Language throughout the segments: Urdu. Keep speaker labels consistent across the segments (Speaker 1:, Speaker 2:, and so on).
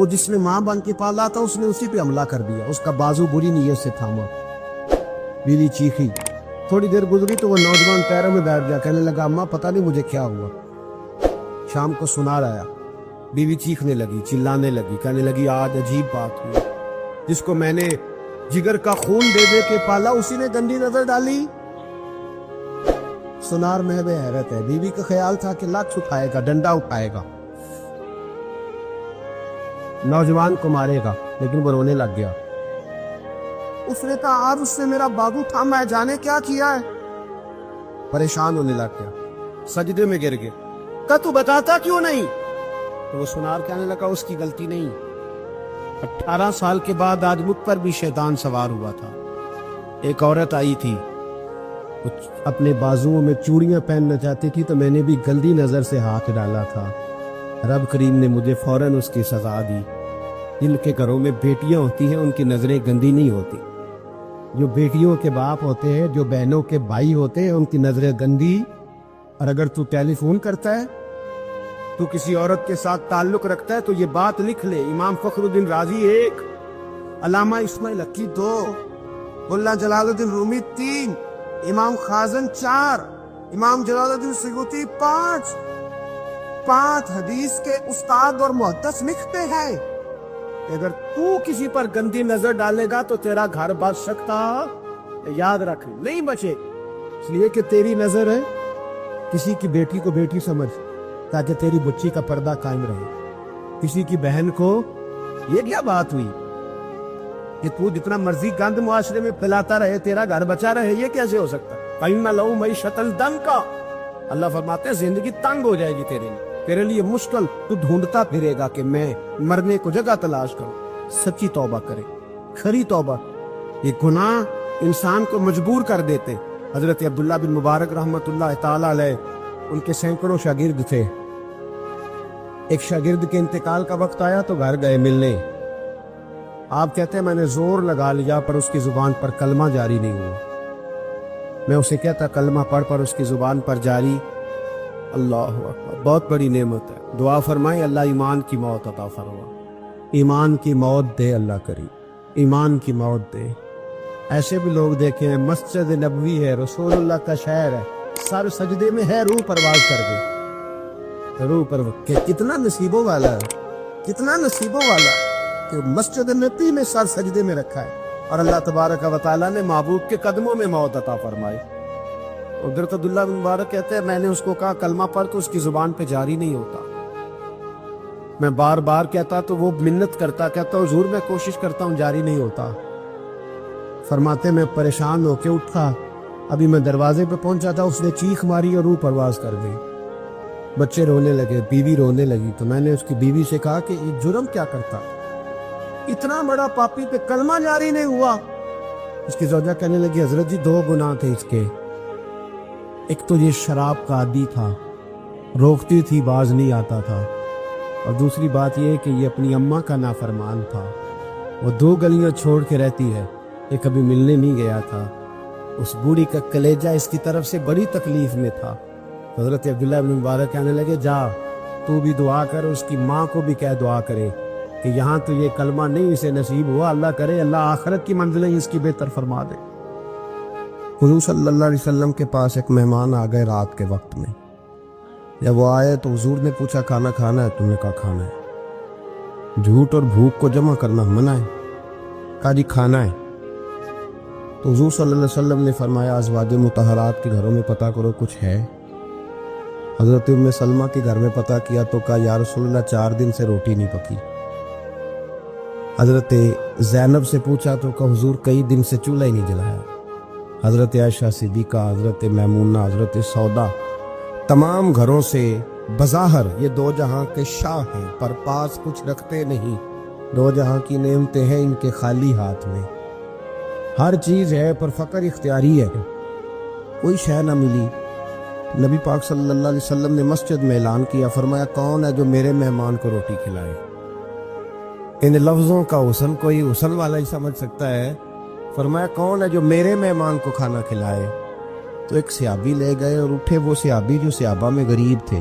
Speaker 1: وہ جس نے ماں بن کے پالا تھا اس نے اسی پہ حملہ کر دیا، اس کا بازو بری نیت سے تھاما۔ بیوی چیخی، تھوڑی دیر گزری تو وہ نوجوان پیروں میں بیٹھ گیا، کہنے لگا اماں پتہ نہیں مجھے کیا ہوا۔ شام کو سنار آیا، بیوی چیخنے لگی، چلانے لگی، کہنے لگی آج عجیب بات ہوئی، جس کو میں نے جگر کا خون دے دے کے پالا اسی نے گندی نظر ڈالی۔ سنار محو حیرت ہے، بیوی کا خیال تھا کہ لاٹھ اٹھائے گا، ڈنڈا اٹھائے گا، نوجوان کو مارے گا، لیکن وہ رونے لگ گیا۔ اس نے کہا آج اس نے میرا بازو تھاما ہے، جانے کیا کیا ہے۔ پریشان ہونے لگ گیا، سجدے میں گر گیا، کہا تو بتاتا کیوں نہیں؟ تو وہ سنار کہنے لگا اس کی غلطی نہیں، 18 سال کے بعد آج مجھ پر بھی شیطان سوار ہوا تھا۔ ایک عورت آئی تھی، اپنے بازوؤں میں چوڑیاں پہننا چاہتی تھی تو میں نے بھی گندی نظر سے ہاتھ ڈالا تھا، رب کریم نے مجھے فوراً اس کی سزا دی۔ جن کے گھروں میں بیٹیاں ہوتی ہیں ان کی نظریں گندی نہیں ہوتی، جو بیٹیوں کے باپ ہوتے ہیں، جو بہنوں کے بھائی ہوتے ہیں، ان کی نظریں گندی۔ اور اگر تو ٹیلی فون کرتا ہے، تو کسی عورت کے ساتھ تعلق رکھتا ہے تو یہ بات لکھ لے، امام فخر الدین رازی 1، علامہ اسماعیل حقی 2، ملا جلال الدین رومی 3، امام خازن 4، امام جلال الدین سیوطی 5 حدیث کے استاد اور محدث لکھتے ہیں اگر تو کسی پر گندی نظر ڈالے گا تو تیرا گھر بچ سکتا، یاد رکھ نہیں بچے، اس لیے کہ تیری نظر ہے، کسی کی بیٹی کو بیٹی سمجھ تاکہ تیری بچی کا پردہ قائم رہے، کسی کی بہن کو، یہ کیا بات ہوئی کہ تو جتنا مرضی گند معاشرے میں پھیلاتا رہے تیرا گھر بچا رہے، یہ کیسے ہو سکتا؟ فَإِنَّ لَهُ مَعِيشَةً ضَنْكَ، اللہ فرماتے ہیں زندگی تنگ ہو جائے گی تیرے لیے مشکل، تو ڈھونڈتا پھرے گا کہ میں مرنے کو جگہ تلاش کروں۔ سچی توبہ کرے، کھری توبہ۔ یہ گناہ انسان کو مجبور کر دیتے۔ حضرت عبداللہ بن مبارک رحمت اللہ تعالیٰ علیہ، ان کے سینکڑوں شاگرد تھے، ایک شاگرد کے انتقال کا وقت آیا تو گھر گئے ملنے، آپ کہتے ہیں میں نے زور لگا لیا پر اس کی زبان پر کلمہ جاری نہیں ہوا، میں اسے کہتا کلمہ پڑھ پر اس کی زبان پر جاری، اللہ اکبر، بہت بڑی نعمت ہے، دعا فرمائیں اللہ ایمان کی موت عطا فرما، ایمان کی موت دے اللہ کریم، ایمان کی موت دے۔ ایسے بھی لوگ دیکھے ہیں، مسجد نبوی ہے، رسول اللہ کا شہر ہے، سر سجدے میں ہے، روح پرواز کر گئی، روح پر کتنا نصیبوں والا ہے، کتنا نصیبوں والا کہ مسجد نبی میں سر سجدے میں رکھا ہے، اور اللہ تبارک و تعالیٰ نے محبوب کے قدموں میں موت عطا فرمائی۔ حضرت عبداللہ بن مبارک کہتے ہیں میں نے اس کو کہا کلمہ پڑھ تو اس کی زبان پہ جاری نہیں ہوتا، میں بار بار کہتا تو وہ منت کرتا، کہتا حضور میں کوشش کرتا ہوں جاری نہیں ہوتا۔ فرماتے میں پریشان ہو کے اٹھا، ابھی میں دروازے پہ پہنچا تھا، اس نے چیخ ماری اور روح پرواز کر گئی، بچے رونے لگے، بیوی رونے لگی، تو میں نے اس کی بیوی سے کہا کہ یہ جرم کیا کرتا، اتنا بڑا پاپی پہ کلمہ جاری نہیں ہوا۔ اس کی زوجہ کہنے لگی حضرت جی 2 گناہ تھے اس کے، ایک تو یہ شراب کا عادی تھا، روکتی تھی باز نہیں آتا تھا، اور دوسری بات یہ کہ یہ اپنی اماں کا نافرمان تھا، وہ 2 گلیاں چھوڑ کے رہتی ہے، یہ کبھی ملنے نہیں گیا تھا، اس بوڑھی کا کلیجہ اس کی طرف سے بڑی تکلیف میں تھا۔ حضرت عبداللہ بن مبارک کہنے لگے جا تو بھی دعا کر، اس کی ماں کو بھی کہہ دعا کرے کہ یہاں تو یہ کلمہ نہیں اسے نصیب ہوا، اللہ کرے اللہ آخرت کی منزلیں اس کی بہتر فرما دے۔ حضور صلی اللہ علیہ وسلم کے پاس ایک مہمان آ گئے رات کے وقت میں، جب وہ آئے تو حضور نے پوچھا کھانا کھانا ہے؟ تم نے کہا کھانا ہے۔ جھوٹ اور بھوک کو جمع کرنا منع ہے، کہا جی کھانا ہے۔ تو حضور صلی اللہ علیہ وسلم نے فرمایا ازواج مطہرات کے گھروں میں پتہ کرو کچھ ہے۔ حضرت ام سلمہ کے گھر میں پتہ کیا تو کہا یا رسول اللہ 4 دن سے روٹی نہیں پکی۔ حضرت زینب سے پوچھا تو کہا حضور کئی دن سے چولہا ہی نہیں جلایا۔ حضرت عائشہ صدیقہ، حضرت میمونہ، حضرت سودا، تمام گھروں سے بظاہر یہ 2 جہاں کے شاہ ہیں پر پاس کچھ رکھتے نہیں، 2 جہاں کی نعمتیں ہیں ان کے خالی ہاتھ میں، ہر چیز ہے پر فقر اختیاری ہے، کوئی شے نہ ملی۔ نبی پاک صلی اللہ علیہ وسلم نے مسجد میں اعلان کیا، فرمایا کون ہے جو میرے مہمان کو روٹی کھلائے؟ ان لفظوں کا حسن کوئی حسن والا ہی سمجھ سکتا ہے، فرمایا کون ہے جو میرے مہمان کو کھانا کھلائے؟ تو ایک صحابی لے گئے اور اٹھے، وہ صحابی جو صحابہ میں غریب تھے،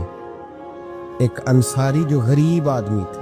Speaker 1: ایک انصاری جو غریب آدمی تھے،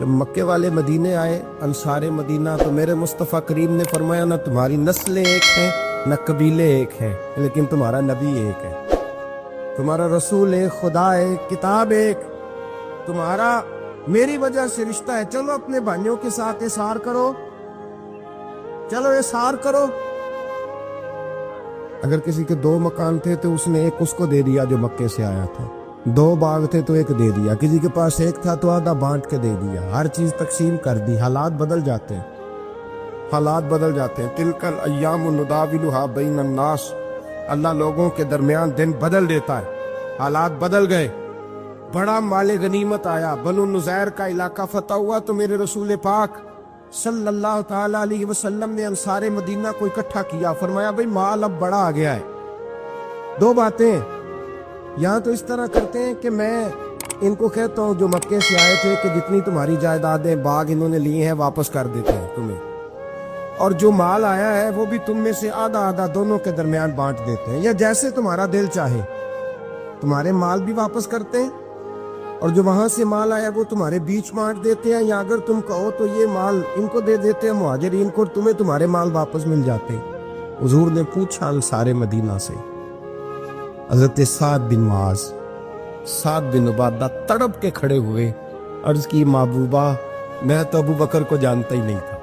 Speaker 2: جب مکے والے مدینے آئے انصار مدینہ تو میرے مصطفیٰ کریم نے فرمایا نہ تمہاری نسلیں ایک ہیں نہ قبیلے ایک ہیں، لیکن تمہارا نبی ایک ہے، تمہارا رسول ایک، خدا ایک، کتاب ایک، تمہارا میری وجہ سے رشتہ ہے۔ چلو اپنے بھائیوں کے ساتھ احسار کرو، چلو احسار کرو۔ اگر کسی کے 2 مکان تھے تو اس نے ایک اس کو دے دیا جو مکے سے آیا تھا، 2 باغ تھے تو ایک دے دیا، کسی کے پاس ایک تھا تو آدھا بانٹ کے دے دیا، ہر چیز تقسیم کر دی۔ حالات بدل جاتے ہیں، حالات بدل جاتے ہیں۔ تلک الایام نداولها بین الناس، اللہ لوگوں کے درمیان دن بدل دیتا ہے، حالات بدل گئے۔ بڑا مال غنیمت آیا، بنو نذیر کا علاقہ فتح ہوا تو میرے رسول پاک صلی اللہ تعالی علیہ وسلم نے انصار مدینہ کو اکٹھا کیا، فرمایا بھئی مال اب بڑا آ گیا ہے۔ 2 باتیں، یہاں تو اس طرح کرتے ہیں کہ میں ان کو کہتا ہوں جو مکے سے آئے تھے کہ جتنی تمہاری جائیدادیں باغ انہوں نے لیے ہیں واپس کر دیتے ہیں تمہیں، اور جو مال آیا ہے وہ بھی تم میں سے آدھا آدھا دونوں کے درمیان بانٹ دیتے ہیں، یا جیسے تمہارا دل چاہے تمہارے مال بھی واپس کرتے ہیں، اور جو وہاں سے مال آیا وہ تمہارے بیچ بانٹ دیتے ہیں، یا اگر تم کہو تو یہ مال ان کو دے دیتے ہیں مہاجرین کو، تمہیں تمہارے مال واپس مل جاتے۔ حضور نے پوچھا انصار مدینہ سے، حضرت سعد بن معاذ، سعد بن عبادہ تڑپ کے کھڑے ہوئے، عرض کی محبوبہ میں تو ابو بکر کو جانتا ہی نہیں تھا،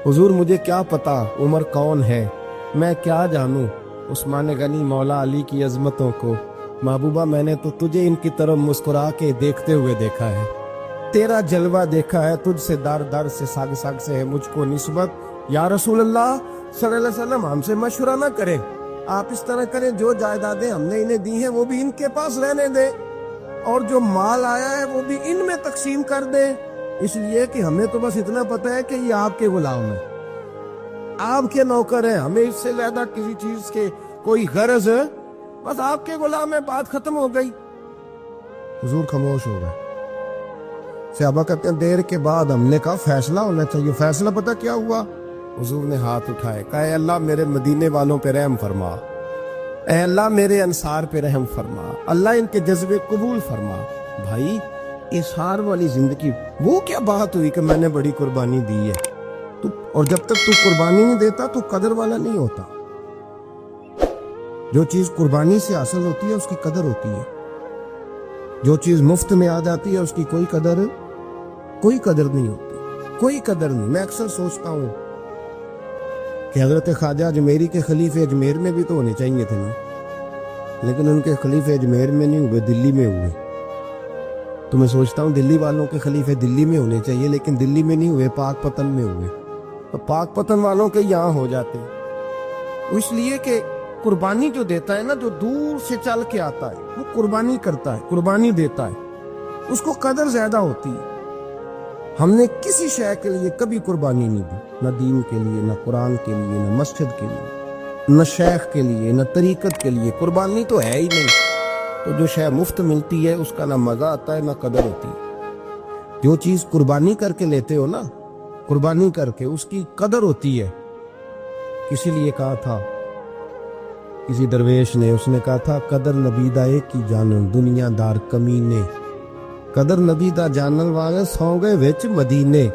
Speaker 2: حضور مجھے کیا پتا عمر کون ہے، میں کیا جانوں عثمان غنی مولا علی کی عظمتوں کو، محبوبہ میں نے تو تجھے ان کی طرف مسکرا کے دیکھتے ہوئے دیکھا ہے، تیرا جلوہ دیکھا ہے، تجھ سے در در سے ساگ ساگ سے ہے مجھ کو نسبت، یا رسول اللہ صلی اللہ علیہ وسلم ہم سے مشورہ نہ کریں، آپ اس طرح کریں جو جائیدادیں ہم نے انہیں دی ہیں وہ بھی ان کے پاس رہنے دیں، اور جو مال آیا ہے وہ بھی ان میں تقسیم کر دیں، اس لیے کہ ہمیں تو بس اتنا پتہ ہے کہ یہ آپ کے غلام ہیں، آپ کے نوکر ہیں، ہمیں اس سے زیادہ کسی چیز کے کوئی غرض ہے، بس آپ کے غلام ہے، بات ختم ہو گئی۔ حضور خاموش ہو گئے۔ صحابہ کہتے ہیں دیر کے بعد ہم نے کہا فیصلہ ہونا چاہیے، فیصلہ پتہ کیا ہوا؟ حضور نے ہاتھ اٹھائے، کہا اے اللہ میرے مدینے والوں پہ رحم فرما، اے اللہ میرے انصار پہ رحم فرما، اللہ ان کے جذبے قبول فرما۔ بھائی اظہار والی زندگی، وہ کیا بات ہوئی کہ میں نے بڑی قربانی دی ہے، اور جب تک تو قربانی نہیں دیتا تو قدر والا نہیں ہوتا۔ جو چیز قربانی سے حاصل ہوتی ہے اس کی قدر ہوتی ہے، جو چیز مفت میں آ جاتی ہے اس کی کوئی قدر نہیں ہوتی، کوئی قدر نہیں۔ میں اکثر سوچتا ہوں کہ حضرت خواجہ اجمیری کے خلیفے اجمیر میں بھی تو ہونے چاہیے تھے نا، لیکن ان کے خلیفے اجمیر میں نہیں ہوئے، دلی میں ہوئے۔ تو میں سوچتا ہوں دلی والوں کے خلیفے دلی میں ہونے چاہیے، لیکن دلی میں نہیں ہوئے، پاک پتن میں ہوئے، تو پاک پتن والوں کے یہاں ہو جاتے، اس لیے کہ قربانی جو دیتا ہے نا، جو دور سے چل کے آتا ہے وہ قربانی کرتا ہے، قربانی دیتا ہے، اس کو قدر زیادہ ہوتی ہے۔ ہم نے کسی شے کے لیے کبھی قربانی نہیں دی، نہ دین کے لیے، نہ قرآن کے لیے، نہ مسجد کے لیے، نہ شیخ کے لیے، نہ طریقت کے لیے، قربانی تو ہے ہی نہیں۔ تو جو شے مفت ملتی ہے اس کا نہ مزہ آتا ہے نہ قدر ہوتی ہے۔ جو چیز قربانی کر کے لیتے ہو نا، قربانی کر کے، اس کی قدر ہوتی ہے۔ کسی لیے کہا تھا کسی درویش نے، اس نے کہا تھا قدر نبی دا ایک کی جانن دنیا دار کمینے، قدر نبی دا جانن والے سو گئے وچ مدینے۔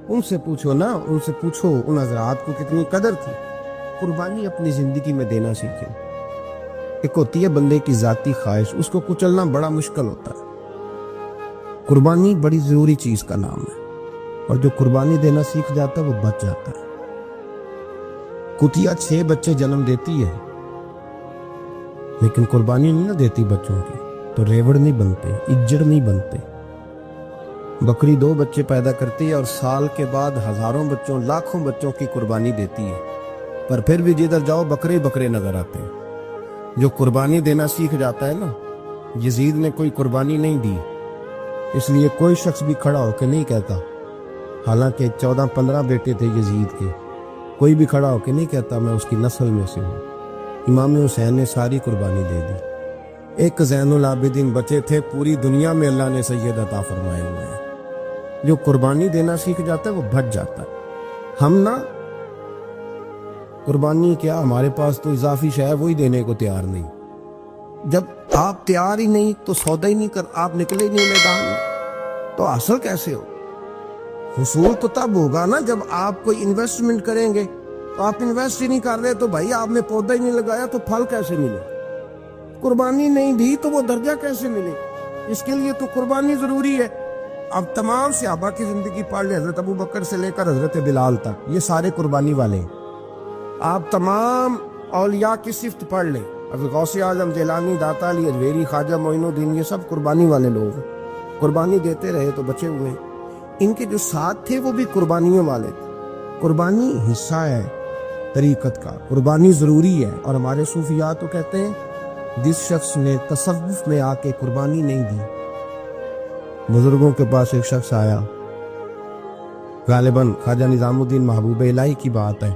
Speaker 2: ان سے پوچھو نا، ان سے پوچھو ان حضرات کو کتنی قدر تھی۔ قربانی اپنی زندگی میں دینا سیکھیں۔ ایک ہوتی ہے بندے کی ذاتی خواہش، اس کو کچلنا بڑا مشکل ہوتا ہے۔ قربانی بڑی ضروری چیز کا نام ہے، اور جو قربانی دینا سیکھ جاتا ہے وہ بچ جاتا ہے۔ کتیا 6 بچے جنم دیتی ہے لیکن قربانی نہیں نہ دیتی بچوں کی، تو ریوڑ نہیں بنتے، اجڑ نہیں بنتے۔ بکری 2 بچے پیدا کرتی ہے اور سال کے بعد ہزاروں بچوں، لاکھوں بچوں کی قربانی دیتی ہے، پر پھر بھی جدھر جاؤ بکرے بکرے نظر آتے ہیں۔ جو قربانی دینا سیکھ جاتا ہے نا، یزید نے کوئی قربانی نہیں دی، اس لیے کوئی شخص بھی کھڑا ہو کے نہیں کہتا، حالانکہ 14-15 بیٹے تھے یزید کے، کوئی بھی کھڑا ہو کے نہیں کہتا میں اس کی نسل میں سے ہوں۔ امام حسین نے ساری قربانی دے دی۔ ایک زین العابدین بچے تھے، پوری دنیا میں اللہ نے سید عطا فرمائے ہوئے ہیں۔ جو قربانی دینا سیکھ جاتا ہے وہ بچ جاتا ہے۔ ہم نا قربانی کیا، ہمارے پاس تو اضافی شے ہے وہی دینے کو تیار نہیں۔ جب آپ تیار ہی نہیں تو سودا ہی نہیں کر، آپ نکلے ہی نہیں میدان میں، تو حاصل کیسے ہو؟
Speaker 1: حصول تو تب ہوگا نا جب آپ کوئی انویسٹمنٹ کریں گے. تو آپ انویسٹ ہی نہیں کر رہے تو بھائی آپ نے پودا ہی نہیں لگایا تو پھل کیسے ملے؟ قربانی نہیں دی تو وہ درجہ کیسے ملے؟ اس کے لیے تو قربانی ضروری ہے. اب تمام صحابہ کی زندگی پڑھ لیں، حضرت ابو بکر سے لے کر حضرت بلال تک، یہ سارے قربانی والے ہیں. آپ تمام اولیاء کی صفت پڑھ لیں، حضرت غوث اعظم، جیلانی، داتا علی اجویری، خواجہ معین الدین، یہ سب قربانی والے لوگ ہیں. قربانی دیتے رہے تو بچے ہوئے. ان کے جو ساتھ تھے وہ بھی قربانیوں والے تھے. قربانی حصہ ہے طریقت کا، قربانی ضروری ہے. اور ہمارے صوفیاء تو کہتے ہیں جس شخص نے تصوف میں آ کے قربانی نہیں دی. بزرگوں کے پاس ایک شخص آیا، غالباً خواجہ نظام الدین محبوب الہی کی بات ہے،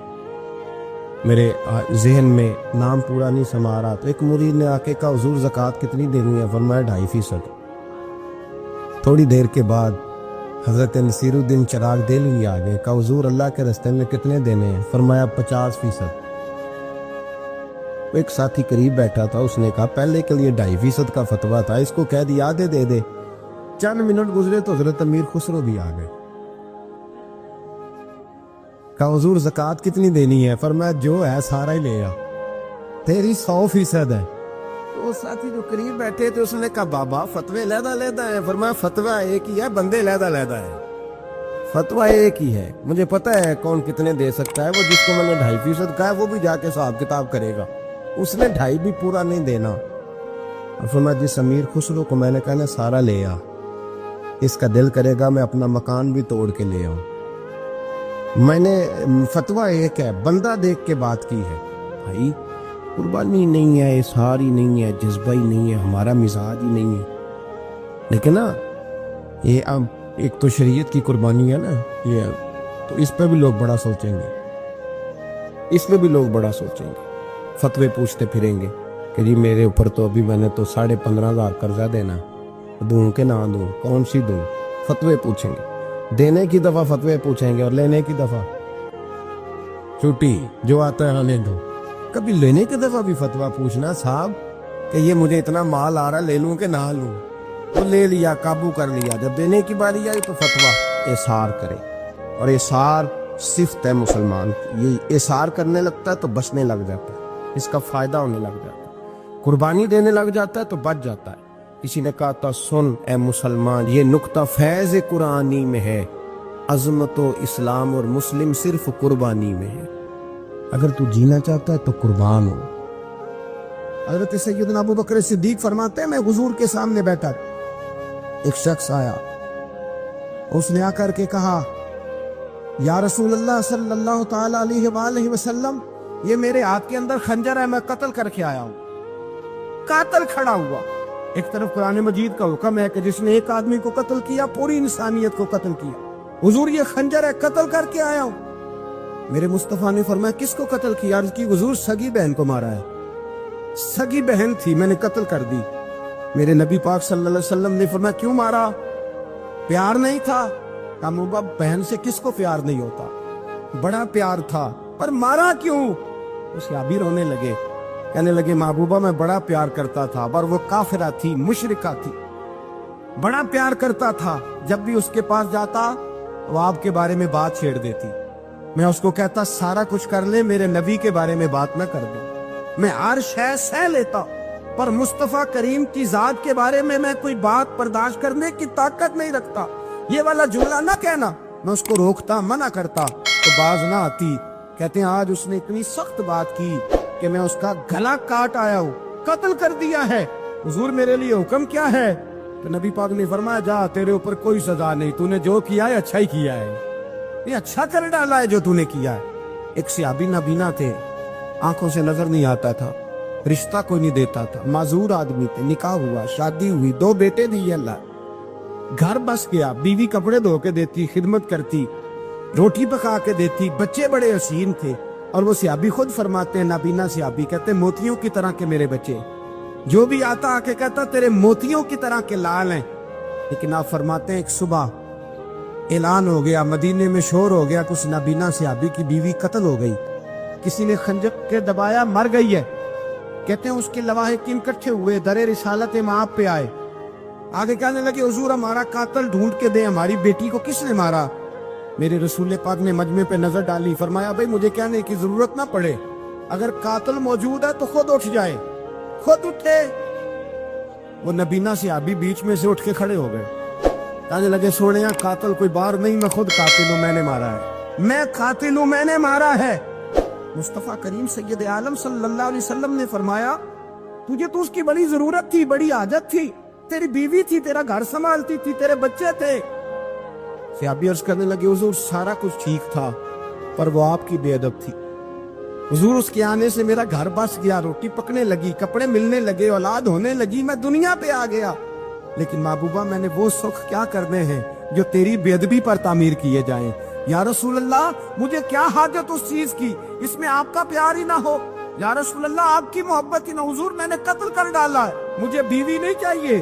Speaker 1: میرے ذہن میں نام پورا نہیں سما رہا. تو ایک مرید نے آ کے کہا حضور زکوٰۃ کتنی دینی ہے؟ فرمایا 2.5%. تھوڑی دیر کے بعد حضرت نصیر الدین چراغ دہلوی آ گئے، کہا حضور اللہ کے راستے میں کتنے دینے ہیں؟ فرمایا 50%. ایک ساتھی قریب بیٹھا تھا، اس نے کہا پہلے کے لیے 2.5% کا فتویٰ تھا، اس کو کہہ دیا دے دے. چند منٹ گزرے تو حضرت امیر خسرو بھی آ گئے، کہا حضور زکوٰۃ کتنی دینی ہے؟ فرمایا جو ہے سارا ہی لے آ، تیری 100% ہے. تو اس ساتھی جو قریب بیٹھے تھے اس نے کہا بابا فتوے علیحدہ ہے. فرمایا فتویٰ ایک ہی ہے، بندے علیحدہ ہے. فتویٰ ایک ہی ہے، مجھے پتہ ہے کون کتنے دے سکتا ہے. وہ جس کو میں نے 2.5% کہا ہے وہ بھی جا کے حساب کتاب کرے گا، اس نے 2.5 بھی پورا نہیں دینا. فرمایا جس امیر خسرو کو میں نے کہا نا سارا لے آ، اس کا دل کرے گا میں اپنا مکان بھی توڑ کے لے آؤں. میں نے فتویٰ ایک ہے، بندہ دیکھ کے بات کی ہے. بھائی قربانی نہیں ہے، اظہار ہی نہیں ہے، جذبہ ہی نہیں ہے، ہمارا مزاج ہی نہیں ہے. لیکن نا یہ اب ایک تو شریعت کی قربانی ہے نا، یہ تو اس پہ بھی لوگ بڑا سوچیں گے، اس پہ بھی لوگ بڑا سوچیں گے. فتوے پوچھتے پھریں گے کہ جی میرے اوپر تو ابھی میں نے تو 15,500 قرضہ دینا، دوں کہ نہ دوں، کون سی دوں؟ فتوے پوچھیں گے. دینے کی دفعہ فتوے پوچھیں گے اور لینے کی دفعہ چھٹی، جو آتا ہے آنے دو. کبھی لینے کی دفعہ بھی فتویٰ پوچھنا صاحب کہ یہ مجھے اتنا مال آ رہا لے لوں کہ نہ لوں. وہ لے لیا، قابو کر لیا. جب دینے کی باری آئی تو فتویٰ اظہار کرے. اور اظہار صفت ہے مسلمان کی، یہ اظہار کرنے لگتا ہے تو بچنے لگ جاتا ہے، اس کا فائدہ ہونے لگ جاتا ہے. قربانی دینے لگ جاتا ہے تو بچ جاتا ہے. کسی نے کہا تھا سن اے مسلمان، یہ نقطہ فیض قرآنی میں ہے، عظمت و اسلام اور مسلم صرف قربانی میں ہے. اگر تو جینا چاہتا ہے تو قربان ہو. حضرت سیدنا ابو بکر صدیق فرماتے ہیں میں حضور کے سامنے بیٹھا، ایک شخص آیا، اس نے آ کر کے کہا یا رسول اللہ صلی اللہ تعالی علیہ وآلہ وسلم، یہ میرے ہاتھ کے اندر خنجر ہے، میں قتل کر کے آیا ہوں. قاتل کھڑا ہوا. ایک طرف قرآن مجید کا حکم ہے کہ جس نے ایک آدمی کو قتل کیا پوری انسانیت کو قتل کیا. حضور یہ خنجر ہے، قتل کر کے آیا ہوں. میرے مصطفیٰ نے فرمایا کس کو قتل کیا؟ عرض کی حضور سگی بہن کو مارا ہے. سگی بہن تھی، میں نے قتل کر دی. میرے نبی پاک صلی اللہ علیہ وسلم نے فرمایا کیوں مارا؟ پیار نہیں تھا؟ کہا موبا بہن سے کس کو پیار نہیں ہوتا، بڑا پیار تھا، پر مارا کیوں؟ اس صحابی رونے لگے، کہنے لگے محبوبہ میں بڑا پیار کرتا تھا، پر وہ کافرہ تھی، مشرکہ تھی، بڑا پیار کرتا تھا. جب بھی اس کے پاس جاتا وہ آپ کے بارے میں بات چھیڑ دیتی. میں اس کو کہتا سارا کچھ کر لے، میرے نبی کے بارے میں بات نہ کر دو. میں ہر شے سہ لیتا، پر مصطفیٰ کریم کی ذات کے بارے میں کوئی بات برداشت کرنے کی طاقت نہیں رکھتا. یہ والا جملہ نہ کہنا. میں اس کو روکتا، منع کرتا تو باز نہ آتی. کہتے ہیں آج اس نے اتنی سخت بات کی کہ میں اس کا گلا کاٹ آیا ہوں، قتل کر دیا ہے. حضور میرے لیے حکم کیا ہے؟ تو نبی پاک نے فرمایا جا، تیرے اوپر کوئی سزا نہیں، تو نے جو کیا ہے اچھا ہی کیا ہے، یہ اچھا کر ڈالا ہے جو تو نے کیا ہے. ایک صحابی نابینا تھے، آنکھوں سے نظر نہیں آتا تھا، رشتہ کوئی نہیں دیتا تھا، معذور آدمی تھے. نکاح ہوا، شادی ہوئی، 2 بیٹے دیے اللہ، گھر بس گیا. بیوی کپڑے دھو کے دیتی، خدمت کرتی، روٹی پکا کے دیتی، بچے بڑے حسین تھے. اور وہ صحابی خود فرماتے ہیں، نابینا صحابی کہتے ہیں موتیوں کی طرح کے میرے بچے، جو بھی آتا آ کے کہتا تیرے موتیوں کی طرح کے لال ہیں. لیکن آپ فرماتے ہیں ایک صبح اعلان ہو گیا، مدینے میں شور ہو گیا، کچھ نابینا صحابی کی بیوی قتل ہو گئی، کسی نے خنجر کے دبایا، مر گئی ہے. کہتے ہیں اس کے لواحقین اکٹھے ہوئے، در رسالت امام پہ آئے، آگے کہنے لگے حضور ہمارا قاتل ڈھونڈ کے دیں، ہماری بیٹی کو کس نے مارا؟
Speaker 2: میرے رسول پاک نے مجمع پہ نظر ڈالی، فرمایا بھائی مجھے کہنے کی ضرورت نہ پڑے، اگر قاتل موجود ہے تو خود اٹھ جائے۔ خود اٹھے، وہ نبینا صحابی بیچ میں سے اٹھ کے کھڑے ہو گئے، کہنے لگے سوڑیاں قاتل کوئی باہر نہیں، میں خود قاتل ہوں، میں نے مارا ہے، میں قاتل ہوں، میں نے مارا ہے۔ مصطفیٰ کریم سید عالم صلی اللہ علیہ وسلم نے فرمایا تجھے تو اس کی بڑی ضرورت تھی، بڑی حاجت تھی، تیری بیوی تھی، تیرا گھر سنبھالتی تھی، تیرے بچے تھے۔ صحابی عرض کرنے لگے حضور سارا کچھ ٹھیک تھا پر وہ آپ کی بے ادب تھی حضور، اس کے آنے سے میرا گھر بس گیا، روٹی پکنے لگی، کپڑے ملنے لگے، اولاد ہونے لگی، میں دنیا پہ آ گیا، لیکن محبوبہ میں نے وہ سکھ کیا کرنے ہیں جو تیری بے ادبی پر تعمیر کیے جائیں۔ یا رسول اللہ مجھے کیا حاجت اس چیز کی، اس میں آپ کا پیار ہی نہ ہو، یا رسول اللہ آپ کی محبت ہی نہ، حضور میں نے قتل کر ڈالا ہے، مجھے بیوی نہیں چاہیے،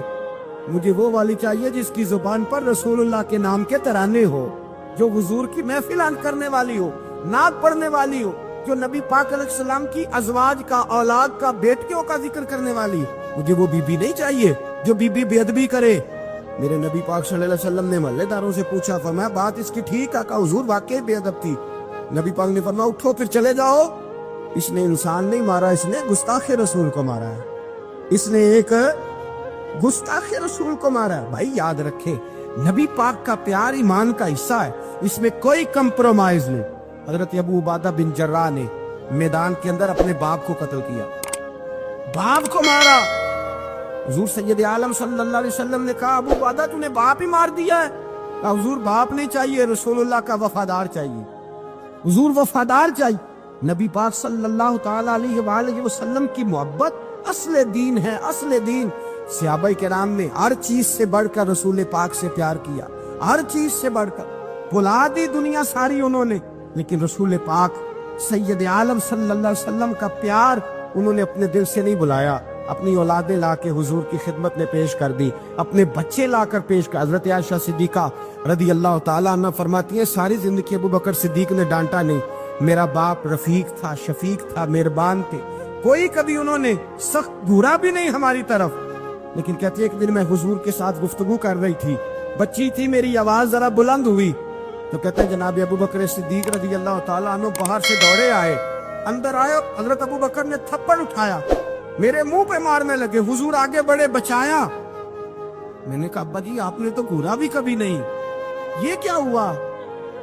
Speaker 2: مجھے وہ والی چاہیے جس کی زبان پر رسول اللہ کے نام کے ترانے ہو، جو حضور کی محفل کرنے والی ہو، نعت پڑھنے والی ہو، جو نبی پاک علیہ السلام کی ازواج کا، اولاد کا، بیٹیوں کا ذکر کرنے والی، مجھے وہ بیوی نہیں چاہیے جو بیوی بے ادبی کرے۔ میرے نبی پاک صلی اللہ علیہ وسلم نے محلے داروں سے پوچھا، فرمایا بات اس کی ٹھیک ہے؟ کہا حضور واقعی بے ادب تھی۔ نبی پاک نے فرمایا اٹھو پھر چلے جاؤ، اس نے انسان نہیں مارا، اس نے گستاخ رسول کو مارا ہے، اس نے ایک گستاخ رسول کو مارا ہے۔ بھائی یاد رکھے نبی پاک کا پیار ایمان کا حصہ ہے، اس میں کوئی کمپرومائز نہیں۔ حضرت ابو عبادہ بن جراح نے میدان کے اندر اپنے باپ کو قتل کیا، باپ کو مارا۔ حضور سید عالم صلی اللہ علیہ وسلم نے کہا ابو عبادہ تو نے باپ ہی مار دیا ہے؟ کہا حضور باپ نہیں چاہیے، رسول اللہ کا وفادار چاہیے، حضور وفادار چاہیے۔ نبی پاک صلی اللہ تعالی علیہ وآلہ وسلم کی محبت اصل دین ہے، اصل دین۔ صحابہ کرام نے ہر چیز سے بڑھ کر رسول پاک سے پیار کیا، ہر چیز سے بڑھ کر، بلا دی دنیا ساری انہوں نے، لیکن رسول پاک سید عالم صلی اللہ علیہ وسلم کا پیار انہوں نے اپنے دل سے نہیں بلایا، اپنی اولادیں لا کے حضور کی خدمت میں پیش کر دی، اپنے بچے لا کر پیش کر۔ حضرت عائشہ صدیقہ رضی اللہ تعالیٰ عنہ فرماتی ہیں ساری زندگی ابو بکر صدیق نے ڈانٹا نہیں، میرا باپ رفیق تھا، شفیق تھا، مہربان تھے، کوئی کبھی انہوں نے سخت گھورا بھی نہیں ہماری طرف۔ لیکن کہتی ہے ایک دن میں حضور کے ساتھ گفتگو کر رہی تھی، بچی تھی، میری آواز ذرا بلند ہوئی تو کہتے ہیں جناب ابو بکر صدیق رضی اللہ تعالیٰ عنہ باہر سے دوڑے آئے، اندر آئے، حضرت ابو بکر نے تھپڑ اٹھایا، میرے منہ پہ مارنے لگے، حضور آگے بڑھے، بچایا۔ میں نے کہا ابا جی آپ نے تو گھورا بھی کبھی نہیں، یہ کیا ہوا؟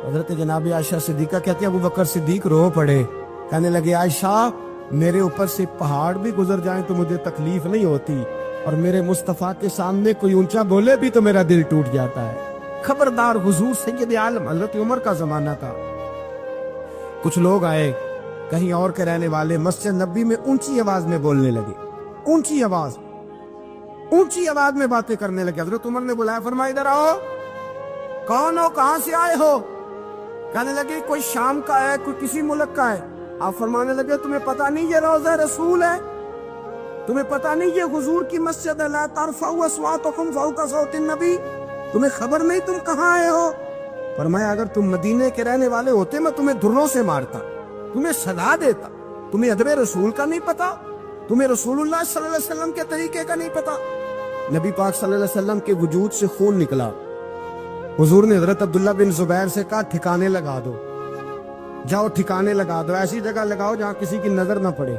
Speaker 2: حضرت جناب عائشہ صدیقہ کہتی ہے ابو بکر صدیق رو پڑے، کہنے لگے عائشہ میرے اوپر سے پہاڑ بھی گزر جائیں تو مجھے تکلیف نہیں ہوتی، اور میرے مصطفیٰ کے سامنے کوئی اونچا بولے بھی تو میرا دل ٹوٹ جاتا ہے۔ خبردار، حضور سید عالم، حضرت عمر کا زمانہ تھا، کچھ لوگ آئے کہیں اور کے رہنے والے، مسجد نبی میں اونچی آواز میں بولنے لگے، اونچی آواز میں باتیں کرنے لگے۔ حضرت عمر نے بلایا، فرمایا ادھر آؤ، کون ہو، کہاں سے آئے ہو؟ کہنے لگے کوئی شام کا ہے، کوئی کسی ملک کا ہے۔ آپ فرمانے لگے تمہیں پتہ نہیں یہ روضہ رسول ہے؟ تمہیں پتہ نہیں یہ حضور کی مسجد ہے؟ لا ترفعوا اصواتکم فوق صوت النبی، تمہیں خبر نہیں تم کہاں آئے ہو؟ فرمایا اگر تم مدینے کے رہنے والے ہوتے میں تمہیں دھروں سے مارتا، تمہیں سزا دیتا، تمہیں ادب رسول کا نہیں پتا، تمہیں رسول اللہ صلی اللہ علیہ وسلم کے طریقے کا نہیں پتا۔ نبی پاک صلی اللہ علیہ وسلم کے وجود سے خون نکلا، حضور نے حضرت عبداللہ بن زبیر سے کہا ٹھکانے لگا دو، جاؤ ٹھکانے لگا دو، ایسی جگہ لگاؤ جہاں کسی کی نظر نہ پڑے،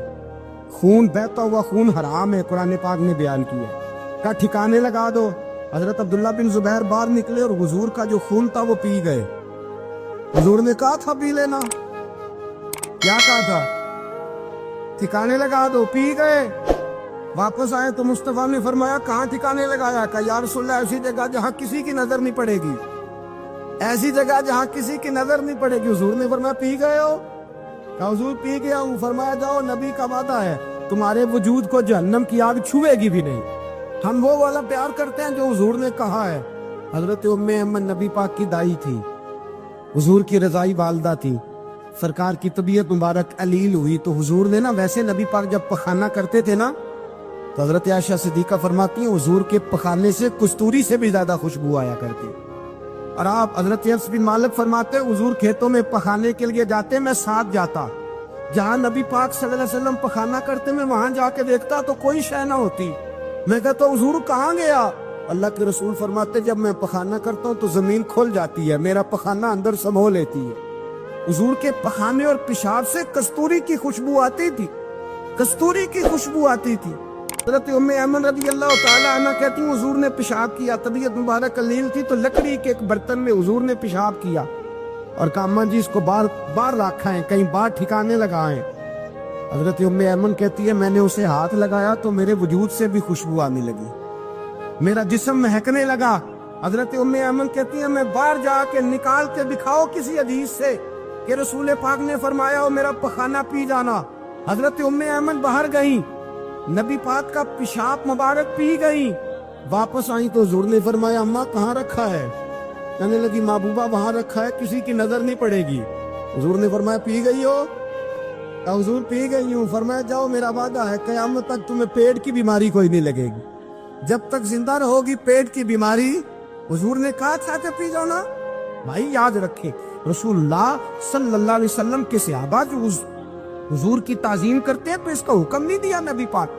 Speaker 2: خون بہتا ہوا خون حرام ہے، قرآن پاک نے بیان کیا ہے، کہا ٹھکانے لگا دو۔ حضرت عبداللہ بن زبیر باہر نکلے اور حضور کا جو خون تھا وہ پی گئے۔ حضور نے کہا تھا پی لینا، کیا کہا تھا؟ ٹھکانے لگا دو، پی گئے۔ واپس آئے تو مصطفیٰ نے فرمایا کہاں ٹھکانے لگایا؟ کہا یا رسول اللہ ایسی جگہ جہاں کسی کی نظر نہیں پڑے گی، ایسی جگہ جہاں کسی کی نظر نہیں پڑے گی۔ حضور نے فرمایا پی گئے ہو؟ کہا حضور پی گیا ہوں۔ فرمایا جاؤ نبی کا وعدہ ہے تمہارے وجود کو جہنم کی آگ چھوئے گی بھی نہیں۔ ہم وہ والا پیار کرتے ہیں جو حضور نے کہا ہے۔ حضرت ام ایمن نبی پاک کی دائی تھی، حضور کی رضائی والدہ تھی، سرکار کی طبیعت مبارک علیل ہوئی تو حضور نے نا ویسے نبی پاک جب پخانہ کرتے تھے نا تو حضرت عائشہ صدیقہ فرماتی ہیں حضور کے پخانے سے کستوری سے بھی زیادہ خوشبو آیا کرتی۔ اور آپ حضرت انس بن مالک فرماتے حضور کھیتوں میں پخانے کے لیے جاتے، میں ساتھ جاتا، جہاں نبی پاک صلی اللہ علیہ وسلم پخانہ کرتے میں وہاں جا کے دیکھتا تو کوئی شے نہ ہوتی، میں کہتا حضور کہاں گیا؟
Speaker 1: اللہ کے رسول فرماتے جب میں پخانہ کرتا ہوں تو زمین کھل جاتی ہے، میرا پخانہ اندر سمو لیتی ہے۔ حضور کے پخانے اور پیشاب سے کستوری کی خوشبو آتی تھی، کستوری کی خوشبو آتی تھی۔ حضرت ام ایمن رضی اللہ تعالی عنہ کہتی ہیں حضور نے پیشاب کیا، طبیعت مبارک قلیل تھی تو لکڑی کے ایک برتن میں حضور نے پیشاب کیا اور کہا اماں جی اس کو باہر رکھا ہے، کہیں باہر ٹھکانے لگائیں۔ حضرت ام ایمن کہتی ہے میں نے اسے ہاتھ لگایا تو میرے وجود سے بھی خوشبو آنے لگی، میرا جسم مہکنے لگا۔ حضرت ام ایمن کہتی ہے میں باہر جا کے نکال کے دکھاؤ کسی حدیث سے کہ رسول پاک نے فرمایا ہو میرا پخانہ پی جانا۔ حضرت ام ایمن باہر گئیں، نبی پاک کا پیشاب مبارک پی گئیں، واپس آئیں تو حضور نے فرمایا اماں کہاں رکھا ہے؟ کہنے لگی محبوبہ وہاں رکھا ہے، کسی کی نظر نہیں پڑے گی۔ حضور نے فرمایا پی گئی ہو؟ کہا حضور پی گئی ہوں۔ فرمایا جاؤ میرا وعدہ ہے قیامت تک تمہیں پیٹ کی بیماری کوئی نہیں لگے گی، جب تک زندہ رہو گی پیٹ کی بیماری۔ حضور نے کہا تھا کہ پی جاؤ نا۔ بھائی یاد رکھے رسول اللہ صلی اللہ علیہ وسلم کے صحابہ جو حضور کی تعظیم کرتے ہیں تو اس کا حکم نہیں دیا نبی پاک،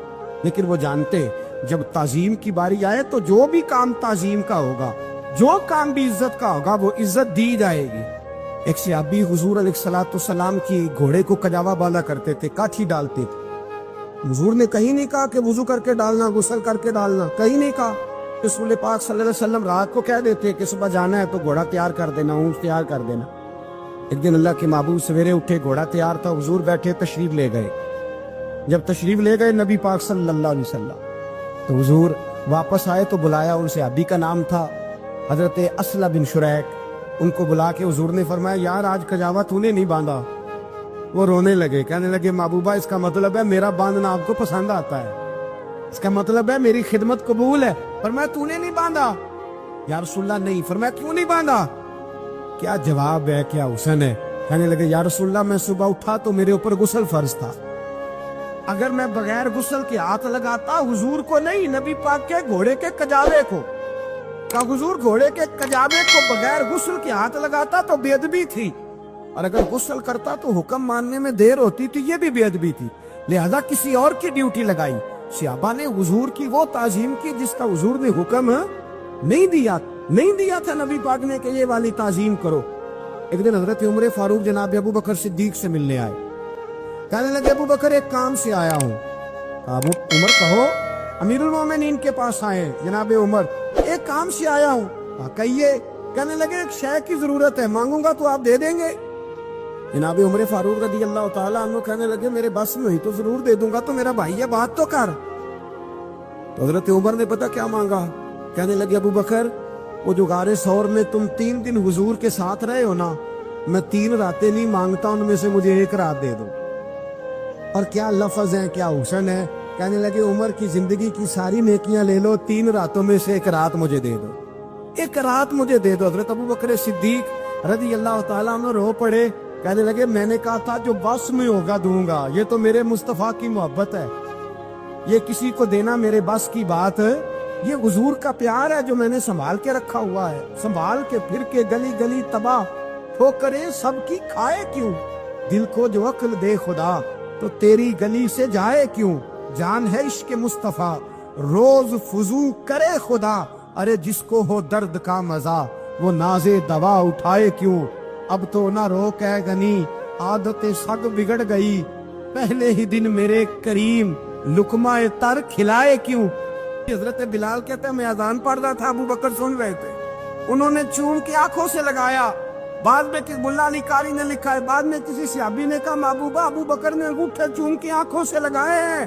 Speaker 1: لیکن وہ جانتے جب تعظیم کی باری آئے تو جو بھی کام تعظیم کا ہوگا، جو کام بھی عزت کا ہوگا وہ عزت دی جائے گی۔ ایک صحابی حضور علیہ السلام کی گھوڑے کو کجاوا بالا کرتے تھے، کاٹھی ڈالتے تھے۔ حضور نے کہیں نہیں کہا کہ وضو کر کے ڈالنا، غسل کر کے ڈالنا، کہیں نہیں کہا۔ رسول پاک صلی اللہ علیہ وسلم رات کو کہہ دیتے کہ صبح جانا ہے تو گھوڑا تیار کر دینا، اونٹ تیار کر دینا۔ ایک دن اللہ کے محبوب سویرے اٹھے، گھوڑا تیار تھا، حضور بیٹھے تشریف لے گئے۔ جب تشریف لے گئے نبی پاک صلی اللہ علیہ وسلم تو حضور واپس آئے تو بلایا، ان صحابی کا نام تھا حضرت اسلم بن شریک۔ ان کو بلا کے حضور نے فرمایا یار آج کجاوا تو نے نہیں باندھا۔ وہ رونے لگے، کہنے لگے محبوبہ اس کا مطلب ہے میرا باندھنا آپ کو پسند آتا ہے، اس کا مطلب ہے میری خدمت قبول ہے۔ فرمایا تو نے نہیں باندھا؟ یا رسول اللہ نہیں۔ فرمایا کیوں نہیں باندھا؟ کیا جواب ہے، کیا حسن ہے۔ کہنے لگے یا رسول اللہ میں صبح اٹھا تو میرے اوپر غسل فرض تھا، اگر میں بغیر غسل کے ہاتھ لگاتا حضور کو نہیں نبی پاک کے گھوڑے کے کجاوے کو، کہ حضور گھوڑے کے کجاوے کو بغیر غسل کے ہاتھ لگاتا تو بے ادبی تھی، اور اگر غسل کرتا تو حکم ماننے میں دیر ہوتی تھی، یہ بھی بے ادبی تھی، لہذا کسی اور کی ڈیوٹی لگائی۔ صحابہ نے حضور کی وہ تعظیم کی جس کا حضور نے حکم نہیں دیا تھا نبی پاک نے کہ یہ والی تعظیم کرو۔ ایک دن حضرت عمر فاروق جناب ابو بکر صدیق سے ملنے آئے، کہنے لگے ابو بکر ایک کام سے آیا ہوں۔ عمر کہو۔ امیر المومنین کے پاس آئے، جناب عمر ایک کام سے آیا ہوں۔ کہیے۔ کہنے لگے ایک شے کی ضرورت ہے، مانگوں گا تو آپ دے دیں گے؟ جناب عمر فاروق رضی اللہ تعالیٰ عنہ کہنے لگے میرے بس میں ہوئی تو ضرور دے دوں گا، تو میرا بھائی ہے بات تو کر۔ تو حضرت عمر نے پتہ کیا مانگا؟ کہنے لگے ابو بکر وہ جو غار ثور میں تم 3 دن حضور کے ساتھ رہے ہو نا، میں 3 راتیں نہیں مانگتا، ان میں سے مجھے 1 رات دے دو۔ اور کیا لفظ ہے، کیا حسن ہے۔ کہنے لگے عمر کی زندگی کی ساری نیکیاں لے لو، 3 راتوں میں سے 1 رات مجھے دے دو، 1 رات مجھے دے دو۔ حضرت ابو بکر صدیق رضی اللہ تعالیٰ عنہ رو پڑے، کہنے لگے میں نے کہا تھا جو بس میں ہوگا دوں گا، یہ تو میرے مصطفیٰ کی محبت ہے، یہ کسی کو دینا میرے بس کی بات ہے، یہ حضور کا پیار ہے جو میں نے سنبھال کے رکھا ہوا ہے، سنبھال کے پھر کے گلی گلی تباہ ٹھوکریں سب کی کھائے کیوں، دل کو جو عقل دے خدا تو تیری گلی سے جائے کیوں، جان ہے عشق مصطفیٰ روز فضو کرے خدا، ارے جس کو ہو درد کا مزہ وہ نازے دوا اٹھائے کیوں، اب تو نہ روک ہے غنی عادت سگ بگڑ گئی، پہلے ہی دن میرے کریم لقمہ تر کھلائے کیوں۔ حضرت بلال کہتے ہیں میں اذان پڑھ رہا تھا، ابو بکر سن رہے تھے، انہوں نے چوم کے آنکھوں سے لگایا، بعد میں ملا علی قاری نے لکھا ہے بعد میں کسی صحابی نے کہا محبوبہ ابو بکر نے انگوٹھے چوم کے آنکھوں سے لگائے ہیں،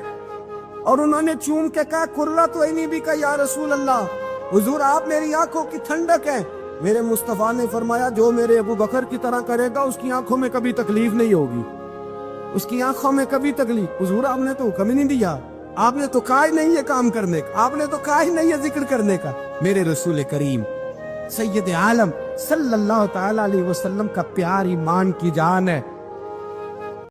Speaker 1: اور انہوں نے چوم کے کہا کرلا تو نہیں بھی کہا یا رسول اللہ حضور آپ میری آنکھوں کی ٹھنڈک ہے۔ میرے مصطفیٰ نے فرمایا جو میرے ابو بکر کی طرح کرے گا اس کی آنکھوں میں کبھی تکلیف نہیں ہوگی، اس کی آنکھوں میں کبھی تکلیف۔ حضور آپ نے تو حکم ہی نہیں دیا، آپ نے تو کہا ہی نہیں یہ کام کرنے کا، آپ نے تو کہا ہی نہیں یہ ذکر کرنے کا۔ میرے رسول کریم سید عالم صلی اللہ تعالی علیہ وسلم کا پیار ایمان کی جان ہے۔